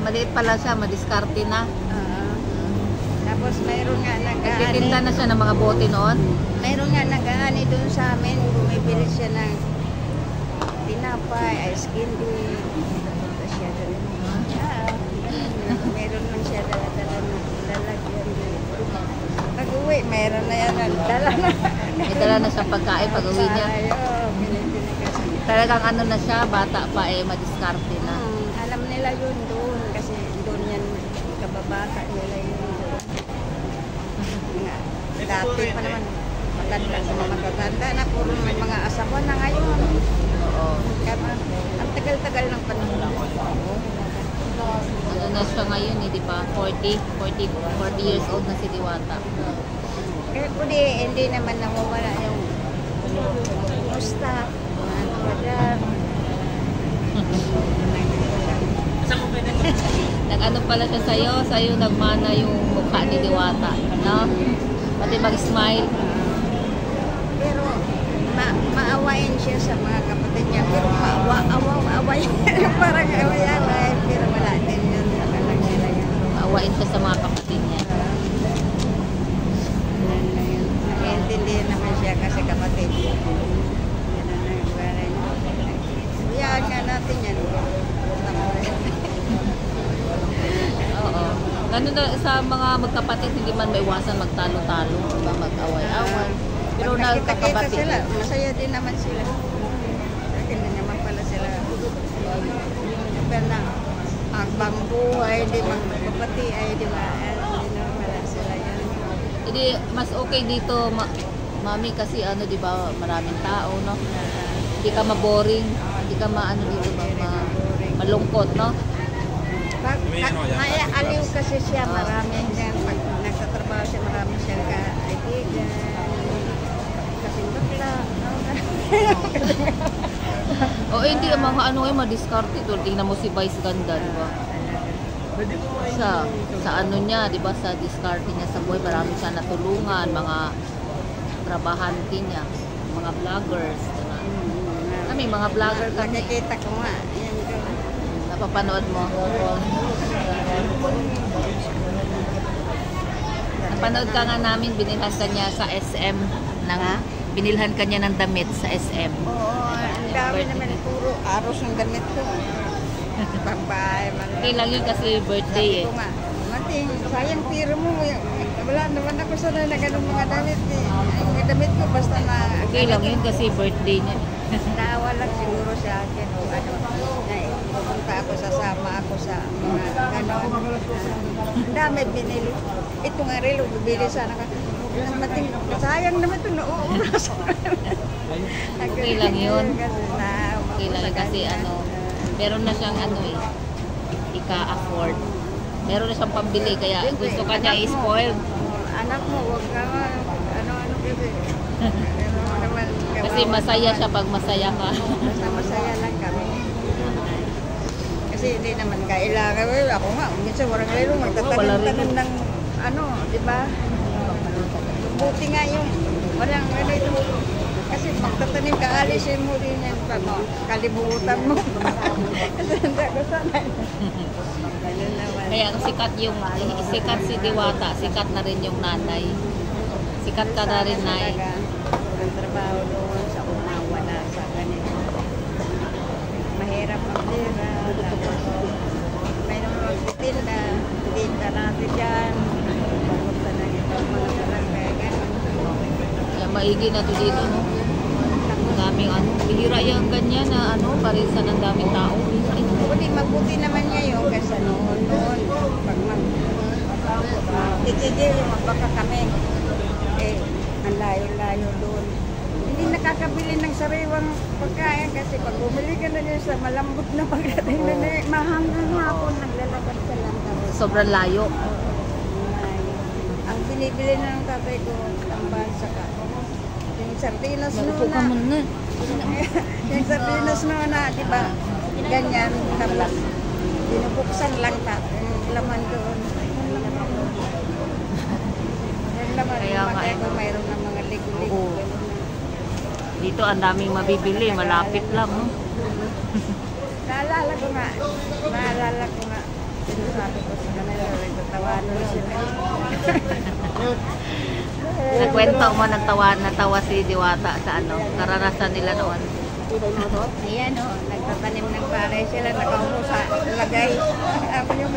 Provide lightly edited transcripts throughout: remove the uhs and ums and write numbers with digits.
Maliit pala siya, madiskarte na. Tapos mayroon nga Nagtitinda na siya ng mga bote noon. mayroon nga nag-aani doon sa amin. Bumibili siya ng tinapay, ice candy. Ito siya doon. Meron man siya dala-dala na lalagyan dito. Pag-uwi, meron na yan. Dala na. May dala na siyang pagkain pag uwi niya. Binibili kasi. Talagang ano na siya, bata pa madiskarte na. Alam nila yun doon kasi doon yan kababata nila yun doon. Dati pa naman matanda sa mga matatanda na puro may mga asawa na ngayon. Oo. Ang tagal-tagal ng panahon. Ano na siya ngayon, di ba? 40 years old na si Diwata. Kaya po hindi naman nawawala yung musta, madam. Nag-ano pala siya sa'yo nagmana yung mukha ni Diwata, no? Pati mag-smile. Pero maawain siya sa mga kapatid niya. Pero maawain parang away-away. Pero wala din yun. Lang sila yan. Maawain siya sa mga kapatid niya. Naiintindihan naman siya kasi kapatid. Yan ang nagwala niya. Biyaan nga natin yan. Oo. Ganun na sa mga magkapatid, hindi man maiwasan magtalo-talo, diba? Mag-away-away. Pero nakita nagkakapatid. sila, masaya din naman sila. Akin din naman pala sila. Pero na, ang buhay, di magkapati ay di ba? Hindi naman pala sila yan. Hindi, mas okay dito, mami, kasi ano, di ba, maraming tao, no? Hindi ka ma-boring, hindi ka ma-ano dito ba, malungkot, no? Maya aliw kasi siya, marami din. Pag nagtatrabaho siya, marami siyang kaibigan. Kasi bakla. O hindi, mga ano ay madiskarte doon. Tingnan mo si Vice ganda, di ba? Sa ano niya, di ba, sa diskarte niya sa buhay, marami siya natulungan, mga trabahante niya, mga vloggers, diba? Kami, mga vlogger kami. Nakikita ko nga. Yan ko. Napapanood mo? Napanood ka nga namin, binilhan ka niya sa SM. Binilhan ka niya ng damit sa SM. Oo, ang dami naman puro aros ng damit ko. Babae man. Okay lang yun kasi birthday Sabi ko nga, Mating, sayang tiro mo. Wala naman ako sanay na ganun mga damit. Ang damit ko basta na... Okay lang yun kasi birthday niya. Naawa lang siguro sa akin o ano, na pupunta ako, sasama ako sa mga gano'n. Ang dami binili. Ito nga relo, bibili sana ka. Mating, sayang naman ito, nauubras. Okay lang yun. Okay lang yun kasi ano, meron na siyang ano ika-afford. Meron na siyang pambili kaya gusto ka niya i-spoil. Anak mo, huwag ka ano kasi. Kasi masaya siya pag masaya ka. Basta masaya lang kami. Kasi hindi naman kailangan. Ako nga, minsan walang lalo, magtatanim-tanim ng ano, di ba? Buti nga yung walang ganito. Kasi magtatanim ka, alisin mo rin yan pa, kalibutan mo. Kasi hindi ko sanay. Ganun naman. Kaya sikat si Diwata, sikat na rin yung nanay. Sikat ka na rin, Nay. Ang trabaho doon sa unawa na sa ganito. Mahirap ang pera. May naman magtitinda. Tinda natin dyan. Pumunta na itong mga barangay. Ganun. Kaya maigi na to dito, no? Ang daming ano, bihira yung ganyan na ano, parisan ng daming tao. Buti mabuti naman ngayon kasi noon. Pag titigil, magbaka kami. Ang layo-layo doon. Hindi nakakabili ng sariwang pagkain kasi pag bumili ka na dyan sa malambot na pagdating na mahanggang nga ako naglalakad sa langgam. Sobrang layo. Ang binibili na ng tatay ko, tambahan sa ka. Yung sardinas na. Yung sardinas na, di ba? Ganyan, tapos binubuksan lang yung laman doon. Kaya nga ko mayroon ng mga ligo-ligo. Oo. Dito ang daming mabibili, malapit lang. No? Naalala ko nga. sinasabi ko sa kanila, nagtatawanan na sila. Nagkwento mo, natawa si Diwata sa ano, karanasan nila noon. Ayan o, nagtatanim ng palay sila, nakaupo sa lagay. Ako yung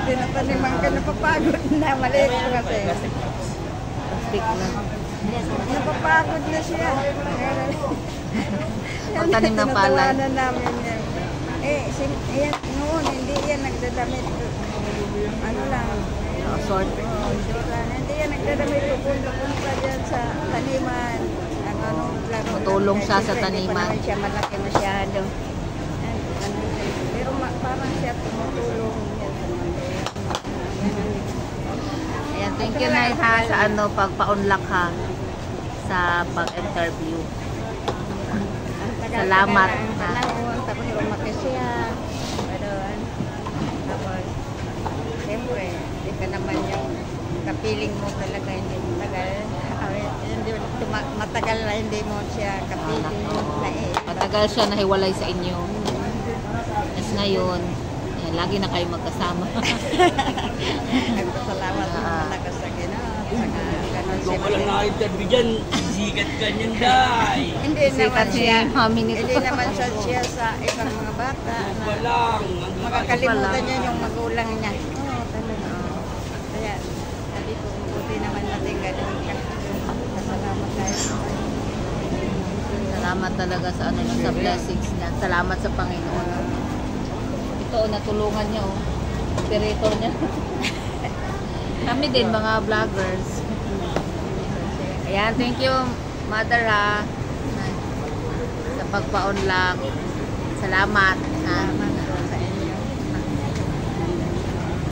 tinataniman ka, napapagod na, maliit ko kasi. Speak na. Napapagod na siya. Pagtanim ng palay. Tinatawanan namin yan. Ayan, noon, hindi yan nagdadamit. Ano lang, Short. hindi yan nagdadamit. Pupunta dyan sa taniman. Anong laro. Tutulong siya sa Siyempre, hindi pa taniman. naman siya malaki masyado. Pero parang siya tumutulong. Ayan, thank you na ha sa ano, pagpa-unlock ha sa pag-interview. Salamat. Tapos lumaki siya. Ganon. Tapos, siyempre, hindi ka naman yung kapiling mo talaga, hindi matagal. Matagal na hindi mo siya kapiling. Matagal siya nahiwalay sa inyo. Tapos ngayon, ayan, lagi na kayo magkasama. Salamat mo talaga sa Ginoo. Ganon Ikaw siya. ka lang na-interview dyan, sikat ka niyan, day. Hindi naman Kasi siya. mami nito. Hindi naman siya sa ibang mga bata. Ikaw pa lang. Makakalimutan niya yung magulang niya. Oo, talaga. Kaya, sabi ko, buti naman natin ganun ka. Salamat tayo. Salamat talaga sa ano sa blessings niya. Salamat sa Panginoon. Ito, natulungan niya oh. Operator niya. Kami din mga vloggers. Ayan, thank you Mother ha. Sa pagpa-unlock. Salamat ha.